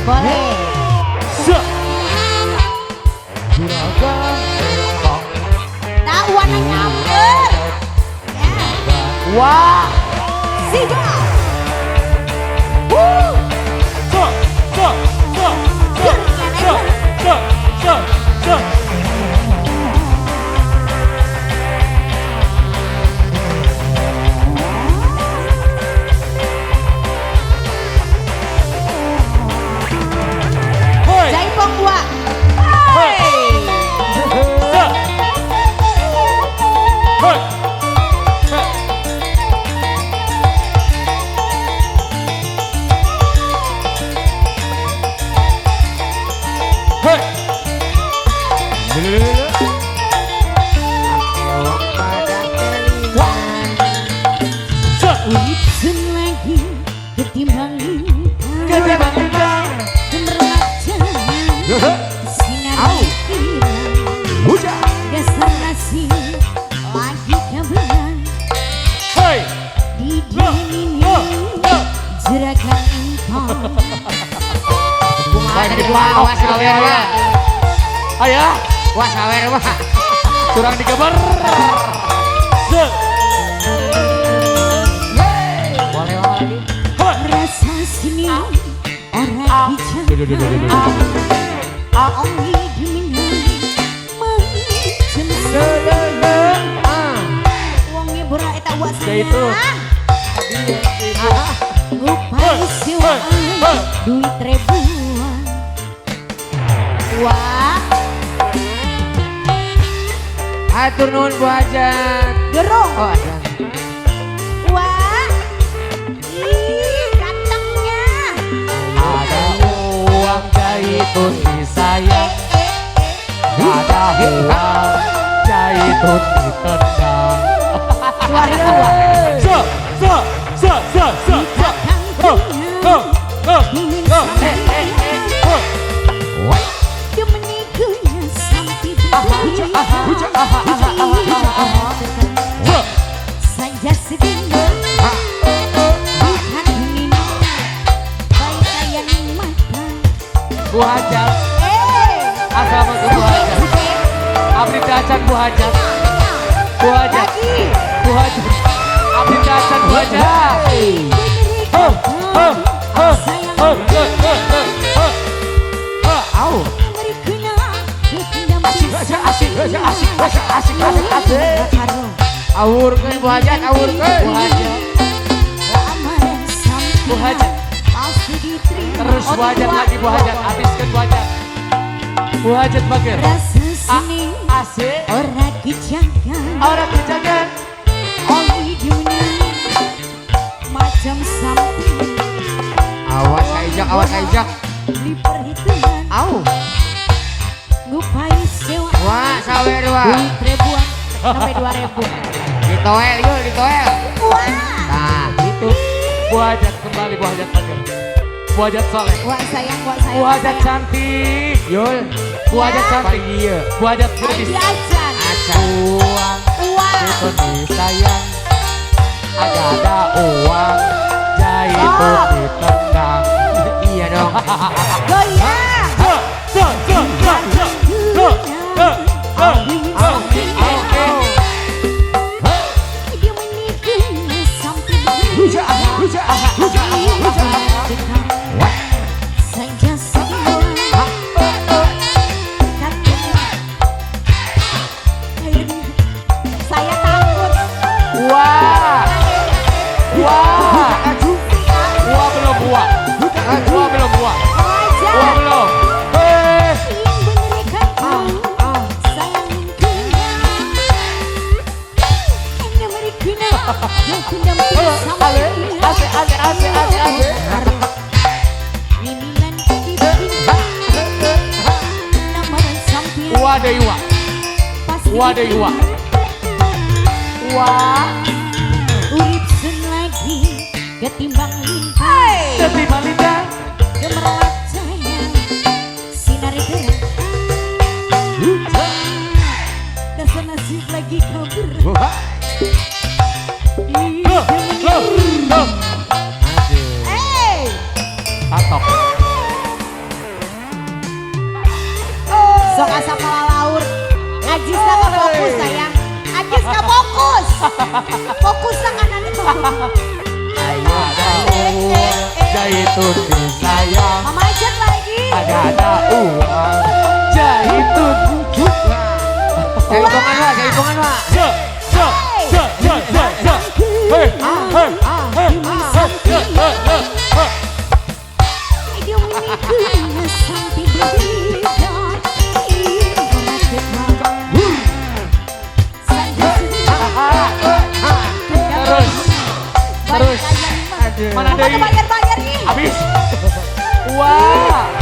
Boleh. Juragan Epang. Tak warna nyamper. Ya. Wah. Siap. Jaipong buat. Witsun lagi ketimbang lintang sinar hilang dasar nasi lagi kabelan di dunia ini juragan empang. Awas awer wah. Ayo, was awer wah. Curang digeber. Boleh lagi. Rasa sini orang bicara ongi diminum macam wongnya borak eta buat saya ngupai siwaan duit ribuan. Wah Atur nuhun Bu Hajat. gerong. Oh ada. Wah ih gantengnya. Ada uang jahitun di saya. Ada uang jahitun di tendang. Suara saja sedih bukan ingin baik sayang mata. Bu Hajat, assalamualaikum Bu Hajat. Abdi dacan Bu Hajat. Bu Hajat. Bu Hajat. Abdi dacan Bu Hajat. Awurkeun Bu Hajat, awurkeun Bu Hajat. Bu Hajat. Terus Bu Hajat lagi Bu Hajat, habiskan Bu Hajat. Bu Hajat bakir. Rasa sini Asik. orang kejagan, Orang kejagan. oli dunia macam samping Awas kaijak, awas kaijak. di perhitungan. Au. Ngupai sewa Wah, sawer wah. duit ribuan sampai 2.000. Ditoel yuk, ditoel. Wah Nah, itu Bu Hajat kembali Bu Hajat bakir. Bu Hajat soleh. wah sayang, wah sayang. Bu Hajat cantik. Yul. Bu Hajat cantik. Iya. Bu Hajat gerbis. Ajan. Uang. Wah Itu nih sayang. Ada uang. Jahitun di tendang. Iya dong. goyang. Dia menikahnya sampai saja semua saya takut. Wah. Wah. Wah belum buah. Wah belum buah. Aja Wah belum. Wadah iwa. Wadah iwa. Wah. Urip sun lagi ketimbang lintang. Ketimbang lintang. Gemerlap cahaya sinar gerang. Dasar nasib lagi kabur. Atok. Fokus tangan itu. Ayo kamu Zaitun sayang. Mama ajak lagi. Ada uang Zaitun. Jaipongan Wak, jaipongan Wak. Terus mana Mama Dewi? bayar-bayar nih. Habis. Wah.